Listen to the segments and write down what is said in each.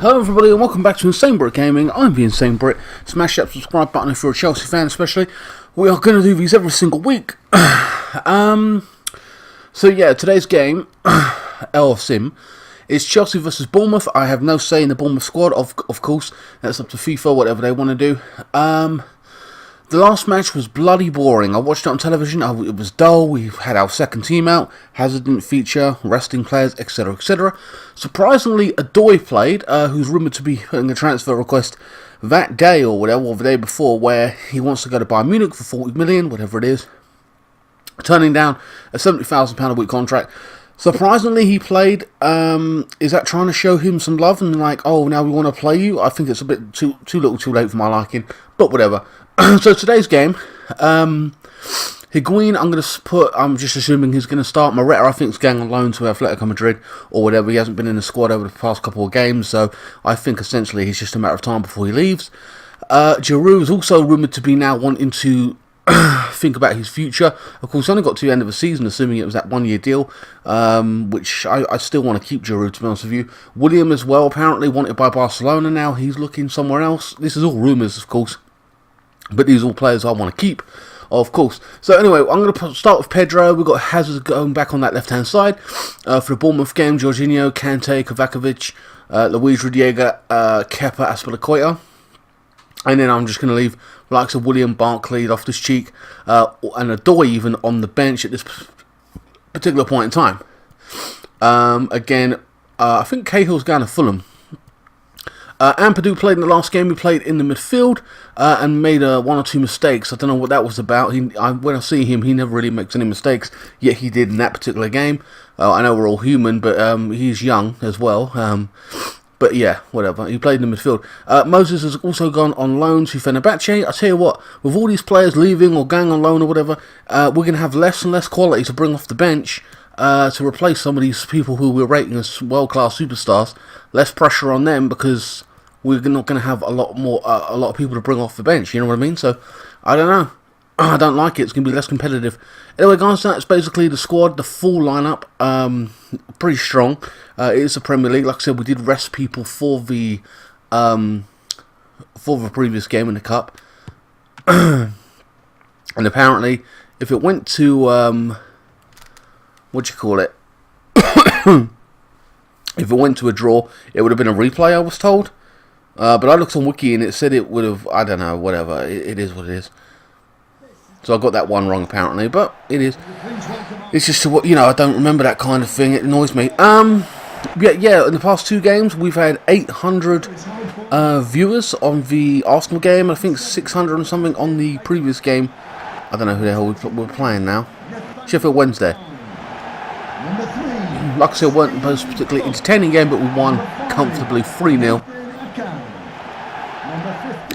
Hello everybody and welcome back to INSANEBRIT Gaming. I'm the INSANEBRIT. Smash that subscribe button if you're a Chelsea fan especially. We are going to do these every single week. So yeah, today's game, A.F.C, is Chelsea versus Bournemouth. I have no say in the Bournemouth squad, of course. That's up to FIFA, whatever they want to do. The last match was bloody boring. I watched it on television, it was dull. We had our second team out, Hazard didn't feature, resting players, etc, etc. Surprisingly, Adoy played, who's rumoured to be putting a transfer request that day or whatever, or the day before, where he wants to go to Bayern Munich for 40 million, whatever it is. Turning down a £70,000 a week contract. Surprisingly, he played. Is that trying to show him some love and like, oh, now we want to play you? I think it's a bit too little too late for my liking, but whatever. So today's game, Higuain, I'm just assuming he's going to start. Moreta, I think, is going on loan to Atletico Madrid or whatever. He hasn't been in the squad over the past couple of games, so I think essentially it's just a matter of time before he leaves. Giroud is also rumoured to be now wanting to think about his future. Of course, only got to the end of the season, assuming it was that one-year deal, which I still want to keep Giroud, to be honest with you. William as well, apparently wanted by Barcelona now. He's looking somewhere else. This is all rumours, of course, but these are all players I want to keep, of course. So anyway, I'm going to start with Pedro. We've got Hazard going back on that left-hand side. For the Bournemouth game, Jorginho, Kante, Kovacic, Luis Rudiger, Kepa, Azpilicueta. And then I'm just going to leave the likes of William, Barkley, Loftus-Cheek, and Adoy even on the bench at this particular point in time. Again, I think Cahill's going to Fulham. Ampadu played in the last game. He played in the midfield and made one or two mistakes. I don't know what that was about. When I see him, he never really makes any mistakes, yet he did in that particular game. I know we're all human, but he's young as well. But yeah, whatever. He played in the midfield. Moses has also gone on loan to Fenerbahce. I tell you what, with all these players leaving or going on loan or whatever, we're going to have less and less quality to bring off the bench to replace some of these people who we're rating as world-class superstars. Less pressure on them because we're not going to have a lot of people to bring off the bench. You know what I mean? So I don't know. I don't like it. It's going to be less competitive. Anyway, guys, that's basically the squad, the full lineup. Pretty strong. It is the Premier League. Like I said, we did rest people for the previous game in the Cup. And apparently, if it went to what do you call it? If it went to a draw, it would have been a replay, I was told. But I looked on Wiki and it said it would have. I don't know. Whatever. It is what it is. So I got that one wrong apparently, but it is. It's just what I don't remember that kind of thing. It annoys me. Yeah. In the past two games, we've had 800 viewers on the Arsenal game. I think 600 and something on the previous game. I don't know who the hell we're playing now. Sheffield Wednesday. Like I said, it weren't a particularly entertaining game, but we won comfortably 3-0.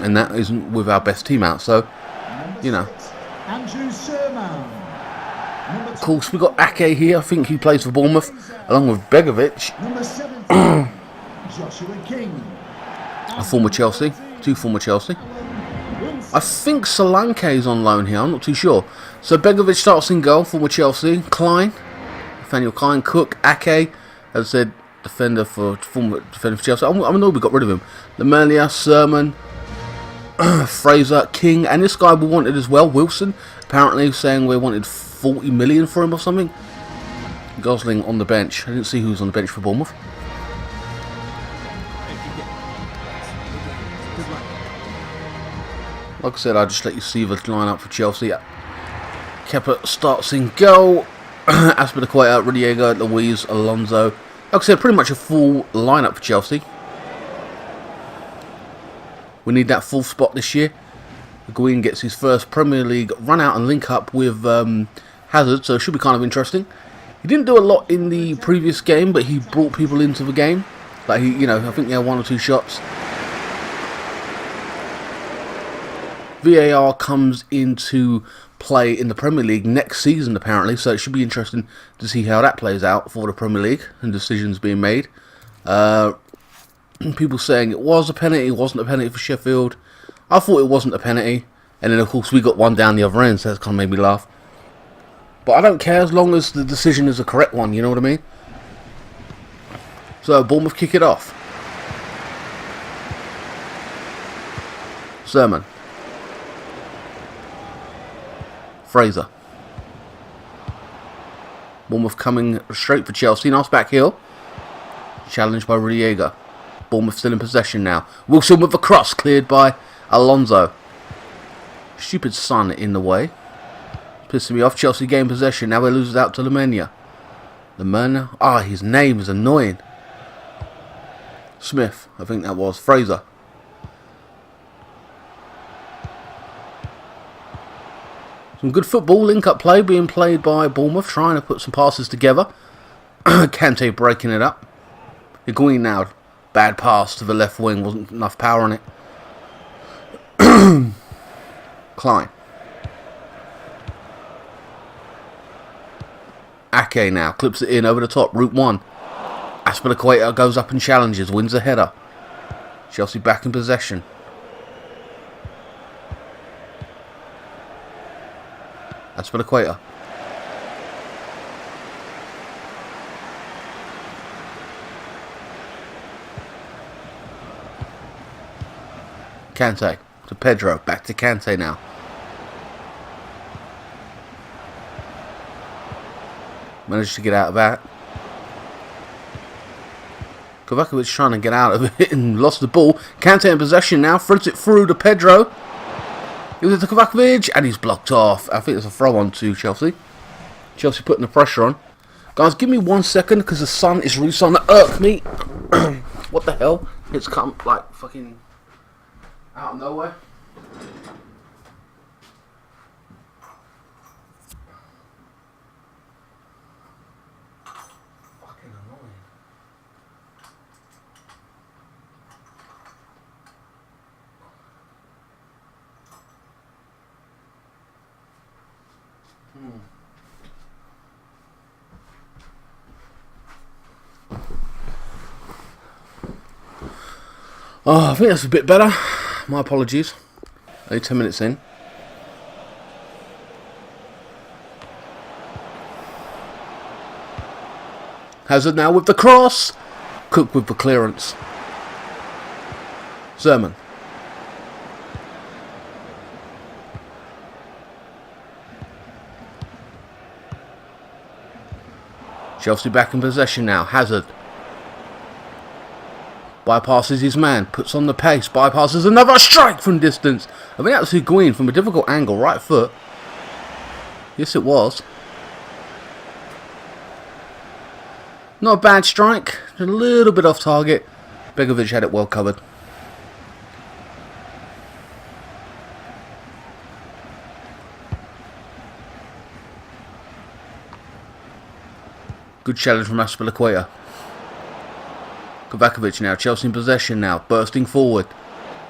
And that isn't with our best team out, so Of course, we got Ake here. I think he plays for Bournemouth, along with Begovic. A former Chelsea. Two former Chelsea. I think Solanke's on loan here. I'm not too sure. So Begovic starts in goal, former Chelsea. Klein, Nathaniel Klein, Cook, Ake, as I said, former defender for Chelsea. I'm annoyed we got rid of him. Lamela, Sermon, Fraser, King, and this guy we wanted as well, Wilson. Apparently saying we wanted 40 million for him or something. Gosling on the bench. I didn't see who was on the bench for Bournemouth. Like I said, I'll just let you see the lineup for Chelsea. Kepa starts in goal. Azpilicueta, Rudiger, Luis, Alonso. Like I said, pretty much a full lineup for Chelsea. We need that full spot this year. Higuain gets his first Premier League run out and link up with Hazard, so it should be kind of interesting. He didn't do a lot in the previous game, but he brought people into the game. Like I think he had one or two shots. VAR comes into play in the Premier League next season, apparently, so it should be interesting to see how that plays out for the Premier League and decisions being made. People saying it was a penalty, it wasn't a penalty for Sheffield. I thought it wasn't a penalty, and then of course we got one down the other end, so that kind of made me laugh. But I don't care as long as the decision is a correct one, you know what I mean? So Bournemouth kick it off. Sermon. Fraser. Bournemouth coming straight for Chelsea. Nice back heel. Challenged by Rudiger. Bournemouth still in possession now. Wilson with the cross. Cleared by Alonso. Stupid son in the way. Pissing me off. Chelsea gain possession. Now he loses out to Lemania. Lemania. Ah, his name is annoying. Smith. I think that was. Fraser. Some good football, link-up play being played by Bournemouth, trying to put some passes together. Kante breaking it up. Higuain now, bad pass to the left wing, wasn't enough power on it. Klein. Ake now, clips it in over the top, route 1. Aspilicueta goes up and challenges, wins a header. Chelsea back in possession. Aspilicueta. Kante to Pedro. Back to Kante now. Managed to get out of that. Kovacevic trying to get out of it and lost the ball. Kante in possession now. Throws it through to Pedro. Gives it to Kovacevic and he's blocked off. I think it's a throw on to Chelsea. Chelsea putting the pressure on. Guys, give me 1 second because the sun is really starting to irk me. What the hell? It's come like fucking out of nowhere. Fucking annoying. Oh, I think that's a bit better. My apologies. Only 10 minutes in. Hazard now with the cross. Cook with the clearance. Zerman. Chelsea back in possession now. Hazard. Bypasses his man. Puts on the pace. Bypasses another strike from distance. I mean, that was Higuain from a difficult angle. Right foot. Yes, it was. Not a bad strike. A little bit off target. Begovic had it well covered. Good challenge from Aspilicueta. Kovacevic now, Chelsea in possession now, bursting forward,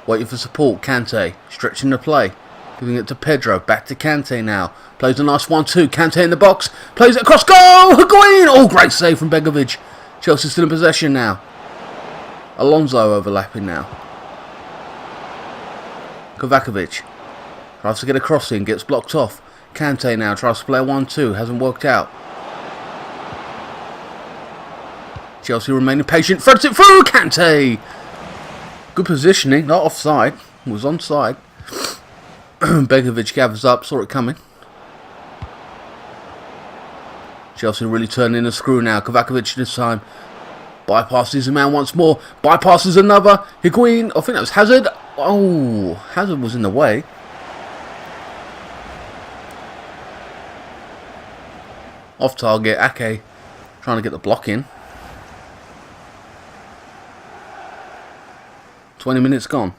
waiting for support. Kante stretching the play, giving it to Pedro. Back to Kante now, plays a nice 1-2. Kante in the box, plays it across goal. Higuain! Oh, great save from Begovic. Chelsea still in possession now. Alonso overlapping now. Kovacevic tries to get a cross in, gets blocked off. Kante now tries to play a 1-2, hasn't worked out. Chelsea remaining patient, throws it through, Kante! Good positioning, not offside, was onside. Begovic gathers up, saw it coming. Chelsea really turning the screw now. Kovacevic this time bypasses a man once more, bypasses another. Higuain, I think that was Hazard. Oh, Hazard was in the way. Off target, Ake trying to get the block in. 20 minutes gone.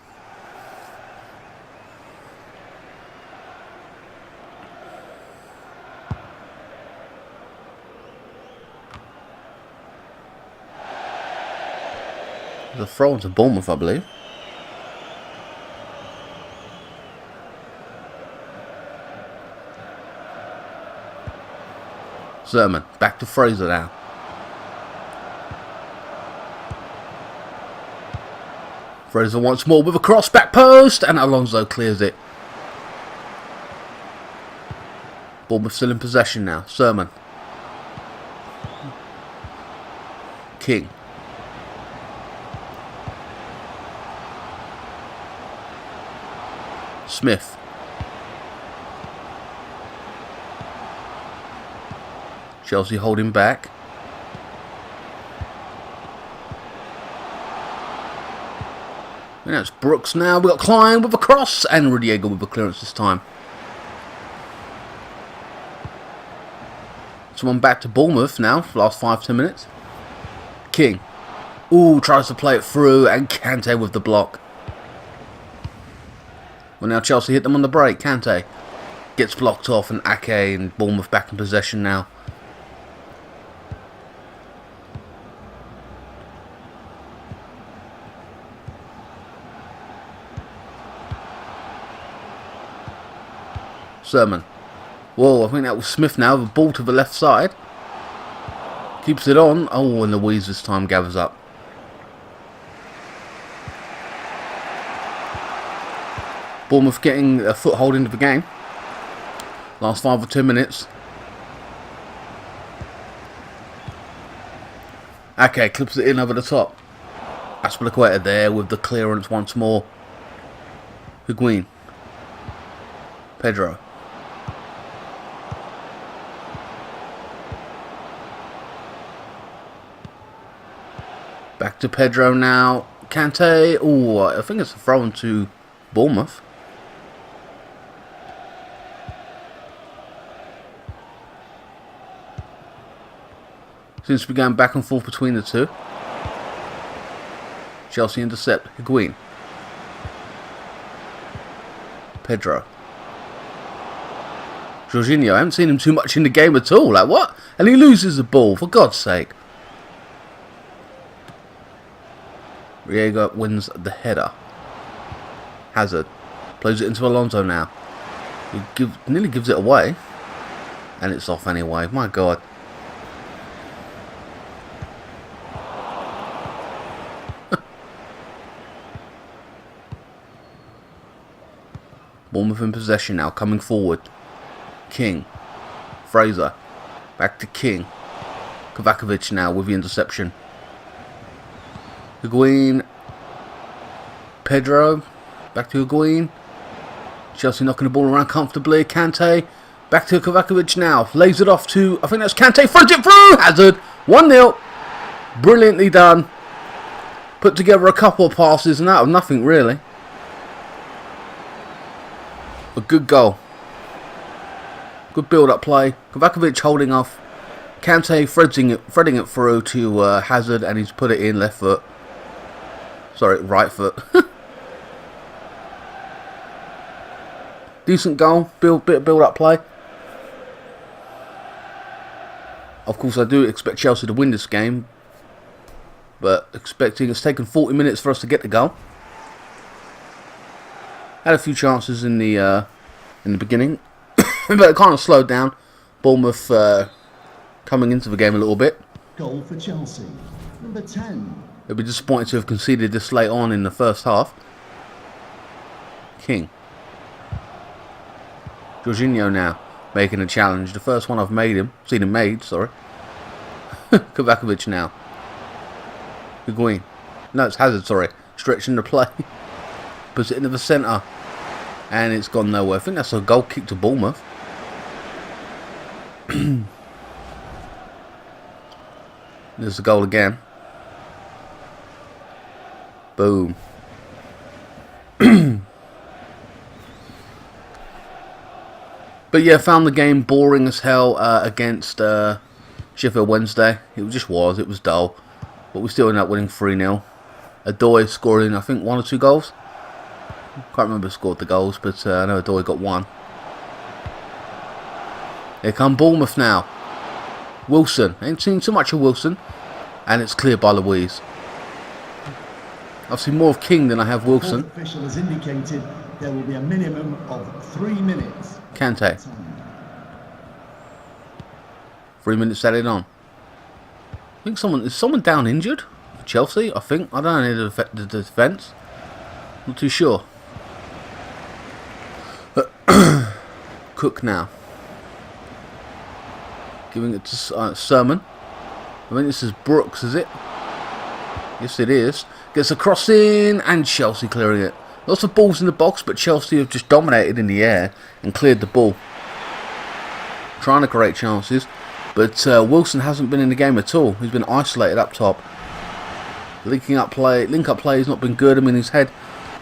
There's a throw into Bournemouth, I believe. Zerman, back to Fraser now. Fraser once more with a cross, back post, and Alonso clears it. Bournemouth still in possession now. Sermon. King. Smith. Chelsea holding back. And that's Brooks now. We've got Klein with a cross and Rudiger with a clearance this time. Someone back to Bournemouth now for the last 5-10 minutes. King. Ooh, tries to play it through and Kante with the block. Well, now Chelsea hit them on the break. Kante gets blocked off and Ake and Bournemouth back in possession now. Sermon. Whoa, I think that was Smith now. The ball to the left side. Keeps it on. Oh, and Louise this time gathers up. Bournemouth getting a foothold into the game. Last 5 or 10 minutes. Ake clips it in over the top. Aspilicueta there with the clearance once more. Higuain. Pedro. Back to Pedro now. Kante. Oh, I think it's a throw into Bournemouth. Seems to be going back and forth between the two. Chelsea intercept. Higuain. Pedro. Jorginho. I haven't seen him too much in the game at all. Like, what? And he loses the ball, for God's sake. Riega wins the header. Hazard plays it into Alonso now. He nearly gives it away. And it's off anyway. My God. Bournemouth in possession now, coming forward. King. Fraser. Back to King. Kovakovic now with the interception. Higuain. Pedro. Back to Higuain. Chelsea knocking the ball around comfortably. Kante. Back to Kovakovic now. Lays it off to, I think that's Kante. Front it through. Hazard. 1-0. Brilliantly done. Put together a couple of passes and out of nothing really. A good goal. Good build-up play. Kovakovic holding off. Kante threading it through to Hazard, and he's put it in left foot. Sorry, right foot. Decent goal. Bit of build-up play. Of course, I do expect Chelsea to win this game, but it's taken 40 minutes for us to get the goal. Had a few chances in the beginning, but it kind of slowed down. Bournemouth coming into the game a little bit. Goal for Chelsea, number 10. They'll be disappointed to have conceded this late on in the first half. King. Jorginho now making a challenge. The first one I've seen him made, sorry. Kovakovic now. Higuain. No, it's Hazard, sorry. Stretching the play. Puts it into the centre. And it's gone nowhere. I think that's a goal kick to Bournemouth. There's the goal again. Boom. But yeah, found the game boring as hell against Sheffield Wednesday. It was dull. But we still ended up winning 3-0. Adoy scoring, I think, 1 or 2 goals. Can't remember who scored the goals, but I know Adoy got 1. Here come Bournemouth now. Wilson. Ain't seen too much of Wilson. And it's cleared by Louise. I've seen more of King than I have Wilson. The official has indicated there will be a minimum of 3 minutes. Kante. 3 minutes added on. I think is someone down injured? Chelsea, I think. I don't know the defence. Not too sure. Cook now. Giving it to Sermon. I think this is Brooks, is it? Yes, it is. Gets a cross in and Chelsea clearing it. Lots of balls in the box, but Chelsea have just dominated in the air and cleared the ball. Trying to create chances, but Wilson hasn't been in the game at all. He's been isolated up top. Link-up play has not been good. I mean, he's had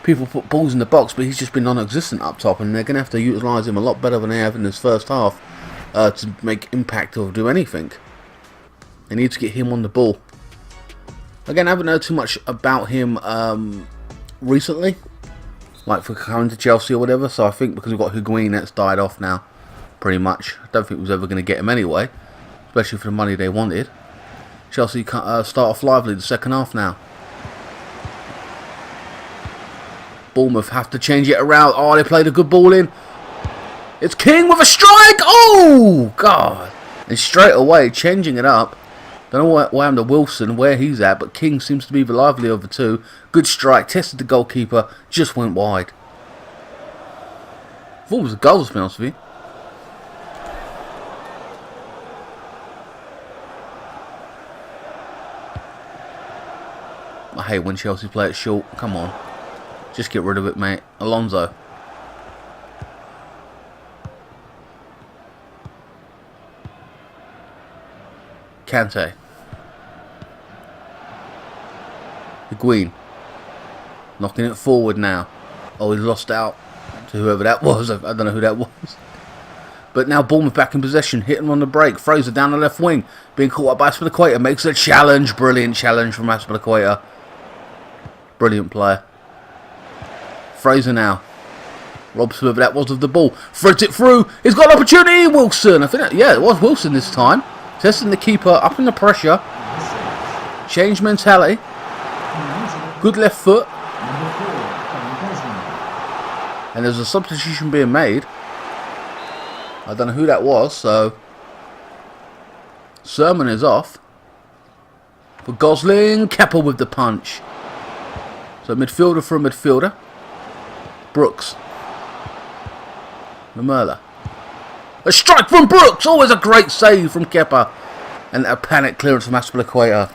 people put balls in the box, but he's just been non-existent up top, and they're going to have to utilise him a lot better than they have in this first half to make impact or do anything. They need to get him on the ball. Again, I haven't heard too much about him recently, like for coming to Chelsea or whatever, so I think because we've got Higuain, that's died off now, pretty much. I don't think we was ever going to get him anyway, especially for the money they wanted. Chelsea start off lively the second half now. Bournemouth have to change it around. Oh, they played a good ball in. It's King with a strike! Oh, God! And straight away, changing it up. Don't know what happened to Wilson, where he's at, but King seems to be lively over two. Good strike, tested the goalkeeper, just went wide. I thought it was a goal, to be honest with you. I hate when Chelsea play it short. Come on. Just get rid of it, mate. Alonso. Kante. Higuain. Knocking it forward now. Oh, he lost out to whoever that was. I don't know who that was. But now Bournemouth back in possession. Hitting on the break. Fraser down the left wing. Being caught up by Aspilicueta. Makes a challenge. Brilliant challenge from Aspilicueta. Brilliant player. Fraser now. Robs whoever that was of the ball. Threads it through. He's got an opportunity. Wilson. I think yeah, it was Wilson this time. Testing the keeper. Up in the pressure. Change mentality. Good left foot. And there's a substitution being made. I don't know who that was, so Sermon is off. For Gosling, Kepa with the punch. So midfielder for a midfielder. Brooks. Lamela. A strike from Brooks! Always a great save from Kepa. And a panic clearance from Aspilicueta.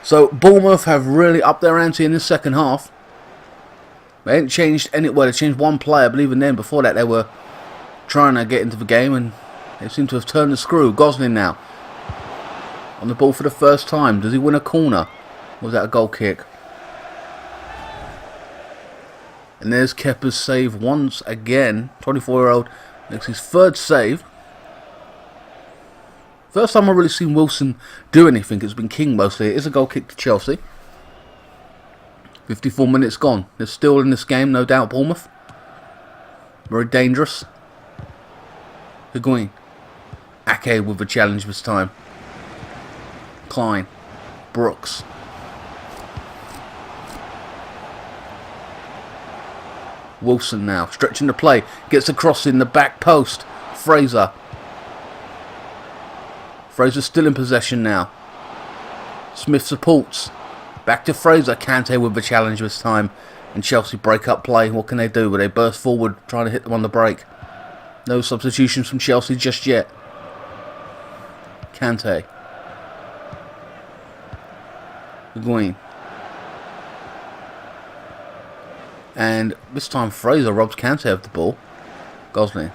So Bournemouth have really upped their ante in this second half. They ain't changed any. Well, they changed one player, but even then, before that, they were trying to get into the game, and they seem to have turned the screw. Gosling now on the ball for the first time. Does he win a corner? Or was that a goal kick? And there's Kepa's save once again. 24-year-old makes his third save. First time I've really seen Wilson do anything. It's been King mostly. It is a goal kick to Chelsea. 54 minutes gone. They're still in this game, no doubt, Bournemouth. Very dangerous. Higuain. Ake with a challenge this time. Klein. Brooks. Wilson now, stretching the play. Gets across in the back post. Fraser. Fraser's still in possession now. Smith supports. Back to Fraser. Kante with the challenge this time. And Chelsea break up play. What can they do? Will they burst forward, trying to hit them on the break? No substitutions from Chelsea just yet. Kante. Higuain. And this time Fraser robs Kante of the ball. Gosling.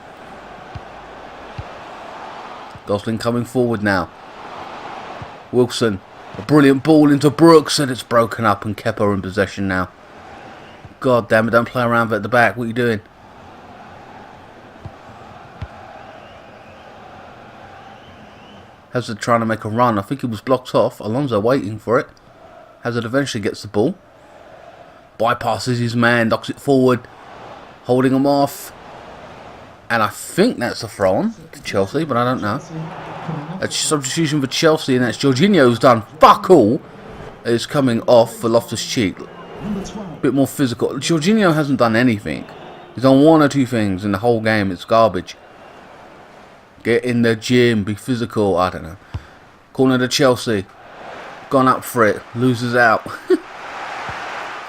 Gosling coming forward now. Wilson. A brilliant ball into Brooks, and it's broken up, and Kepa in possession now. God damn it, don't play around at the back. What are you doing? Hazard trying to make a run. I think he was blocked off. Alonso waiting for it. Hazard eventually gets the ball. Bypasses his man, knocks it forward. Holding him off. And I think that's a throw on to Chelsea, but I don't know. A substitution for Chelsea, and that's Jorginho's done fuck all. Is coming off for Loftus-Cheek. A bit more physical. Jorginho hasn't done anything. He's done one or two things in the whole game. It's garbage. Get in the gym, be physical. I don't know. Corner to Chelsea. Gone up for it. Loses out.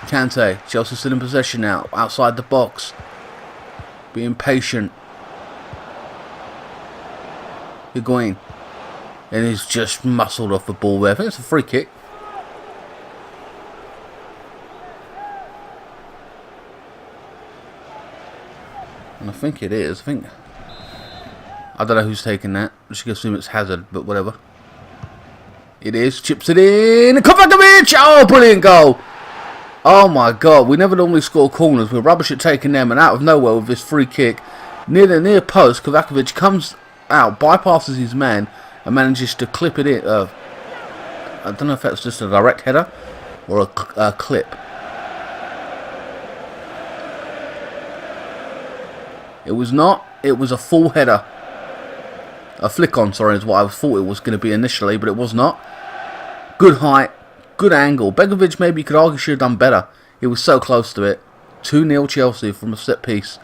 Kante. Chelsea still in possession now. Outside the box. Being patient. Higuain. And he's just muscled off the ball there. I think it's a free kick. And I think it is. I don't know who's taking that. I'm just going to assume it's Hazard, but whatever. It is. Chips it in. Kovacevic! Oh, brilliant goal. Oh my god. We never normally score corners. We're rubbish at taking them. And out of nowhere with this free kick. Near the near post, Kovacevic comes out, bypasses his man, and manages to clip it in. I don't know if that's just a direct header or a clip. It was not. It was a full header. A flick on, sorry, is what I thought it was going to be initially, but it was not. Good height, good angle. Begovic maybe you could argue should have done better. He was so close to it. 2-0 Chelsea from a set piece.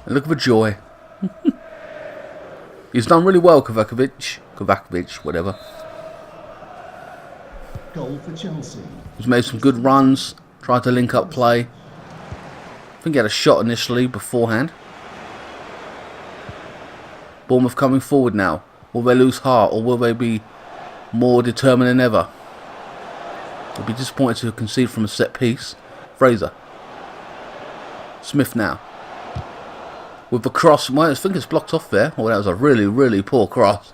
And look at the joy. He's done really well, Kovacevic, whatever. Goal for Chelsea. He's made some good runs, tried to link up play. I think he had a shot initially beforehand. Bournemouth coming forward now. Will they lose heart or will they be more determined than ever? They'll be disappointed to concede from a set piece. Fraser. Smith now. With the cross. Well, I think it's blocked off there. Oh, that was a really, really poor cross.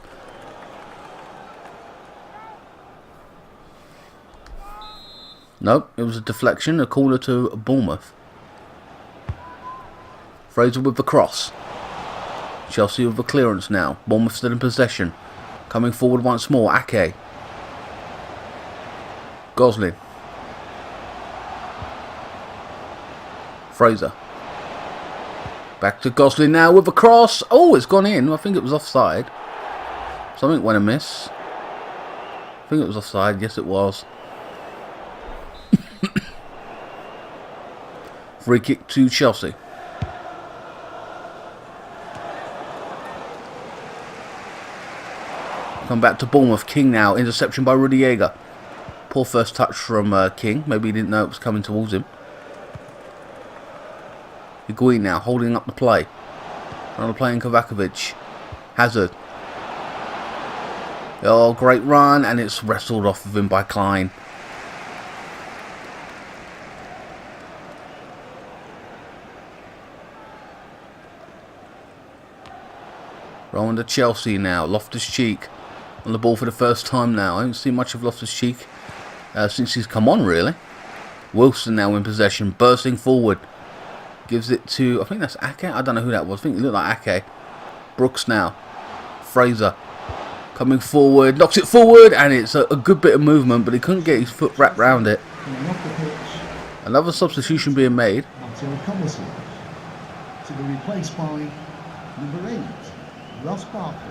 Nope, it was a deflection. A corner to Bournemouth. Fraser with the cross. Chelsea with the clearance now. Bournemouth still in possession. Coming forward once more. Ake. Gosling. Fraser. Back to Gosling now with the cross. Oh, it's gone in. I think it was offside. Something went amiss. I think it was offside. Yes, it was. Free kick to Chelsea. Come back to Bournemouth. King now. Interception by Rudiger. Poor first touch from King. Maybe he didn't know it was coming towards him. Higuain now holding up the play. Another play in Kovacevic. Hazard. Oh, great run. And it's wrestled off of him by Klein. Rolling to Chelsea now. Loftus-Cheek on the ball for the first time now. I haven't seen much of Loftus-Cheek since he's come on, really. Wilson now in possession. Bursting forward. Gives it to, I think that's Ake. I don't know who that was. I think it looked like Ake. Brooks now. Fraser. Coming forward. Knocks it forward. And it's a good bit of movement. But he couldn't get his foot wrapped around it. Another substitution being made. To be replaced by number 8, Ross Barkley.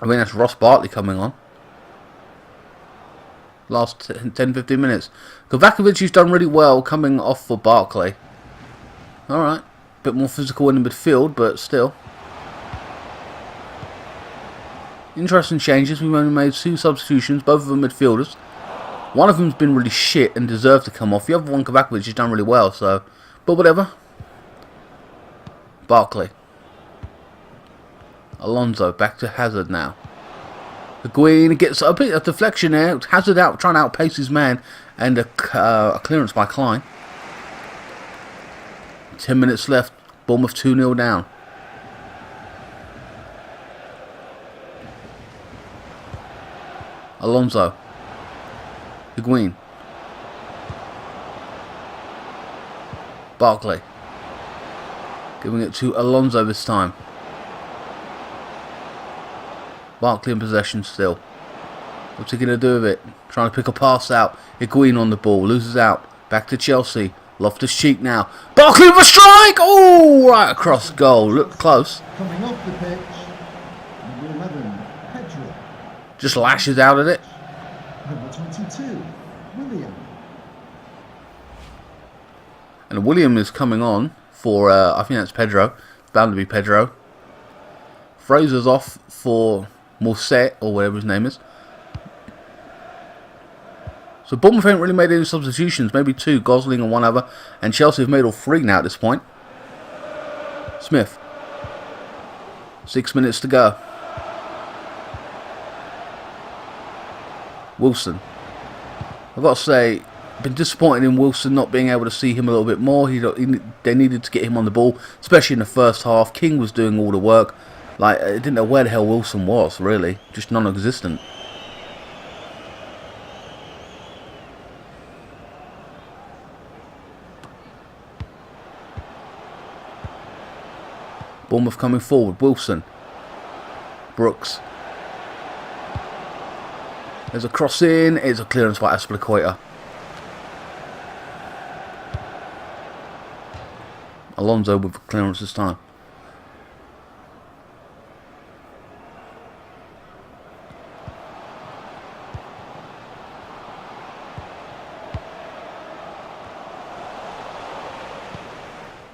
I mean, that's Ross Barkley coming on. Last 10-15 minutes. Kovacevic, who's done really well coming off for Barkley. Alright. Bit more physical in the midfield, but still. Interesting changes. We've only made 2 substitutions, both of them midfielders. One of them's been really shit and deserved to come off. The other one, Kovacevic, has done really well, so. But whatever. Barkley. Alonso back to Hazard now. Higuain gets a bit of deflection there. Hazard out trying to outpace his man, and a clearance by Klein. 10 minutes left. Bournemouth 2-0 down. Alonso. Higuain. Barkley. Giving it to Alonso this time. Barkley in possession still. What's he going to do with it? Trying to pick a pass out. Higuain on the ball. Loses out. Back to Chelsea. Loftus-Cheek now. Barkley with a strike! Oh, right across goal. Looked close. Coming off the pitch, number 11, Pedro. Just lashes out at it. Number 22, William. And William is coming on for, I think that's Pedro. Bound to be Pedro. Fraser's off for Morset, or whatever his name is. So Bournemouth ain't really made any substitutions. Maybe 2, Gosling and 1 other. And Chelsea have made all 3 now at this point. Smith. 6 minutes to go. Wilson. I've got to say, Been disappointed in Wilson not being able to see him a little bit more. They needed to get him on the ball, especially in the first half. King was doing all the work. Like, I didn't know where the hell Wilson was, really. Just non-existent. Bournemouth coming forward. Wilson. Brooks. There's a cross in. It's a clearance by Azpilicueta. Alonso with the clearance this time.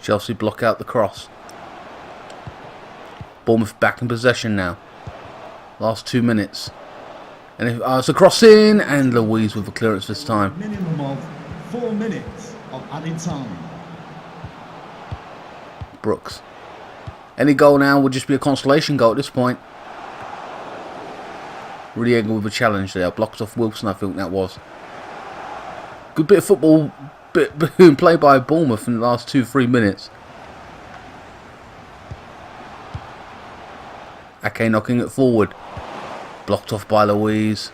Chelsea block out the cross. Bournemouth back in possession now. Last 2 minutes. And it's a cross in, and Louise with the clearance this time. Minimum of 4 minutes of added time. Brooks. Any goal now would just be a consolation goal at this point. Riega with a challenge there. Blocked off Wilson, I think that was. Good bit of football being played by Bournemouth in the last 2-3 minutes. Ake knocking it forward. Blocked off by Louise.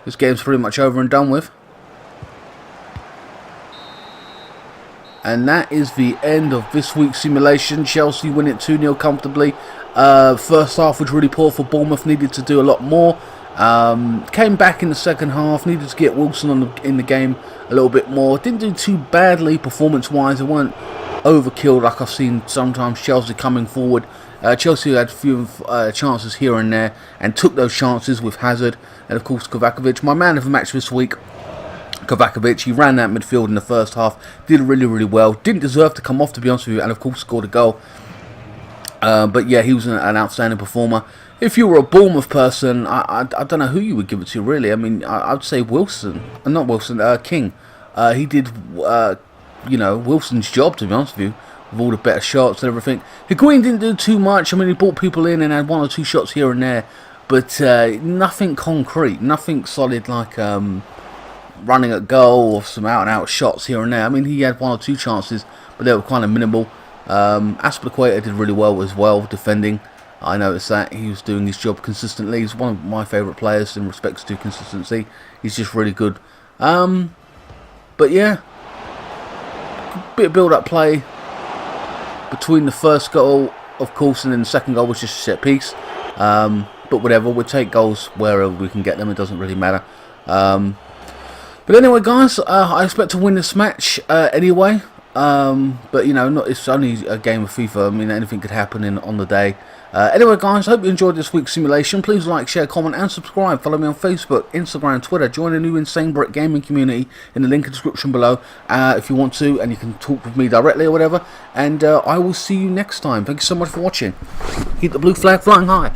This game's pretty much over and done with. And that is the end of this week's simulation. Chelsea win it 2-0 comfortably. First half was really poor for Bournemouth. Needed to do a lot more. Came back in the second half. Needed to get Wilson in the game a little bit more. Didn't do too badly performance-wise. They weren't overkill like I've seen sometimes Chelsea coming forward. Chelsea had a few chances here and there and took those chances with Hazard and of course Kovacevic. My man of the match this week, Kovacevic. He ran that midfield in the first half, did really well, didn't deserve to come off, to be honest with you, and of course scored a goal. But yeah, he was an outstanding performer. If you were a Bournemouth person, I don't know who you would give it to really. I mean, I'd say Wilson, not Wilson, King. He did Wilson's job, to be honest with you, with all the better shots and everything. Higuain didn't do too much. I mean, he brought people in and had 1 or 2 shots here and there, but nothing concrete, nothing solid like running at goal or some out-and-out shots here and there. I mean, he had 1 or 2 chances, but they were kind of minimal. Azpilicueta did really well as well, defending. I noticed that he was doing his job consistently. He's one of my favourite players in respects to consistency. He's just really good. But yeah, bit of build-up play between the first goal, of course, and then the second goal was just a set piece. But whatever, we'll take goals wherever we can get them. It doesn't really matter. But anyway, guys, I expect to win this match anyway. But you know, it's only a game of FIFA. I mean, anything could happen on the day. Anyway, guys, I hope you enjoyed this week's simulation. Please like, share, comment, and subscribe. Follow me on Facebook, Instagram, Twitter. Join the new INSANEBRIT gaming community in the link in the description below if you want to, and you can talk with me directly or whatever. And I will see you next time. Thank you so much for watching. Keep the blue flag flying high.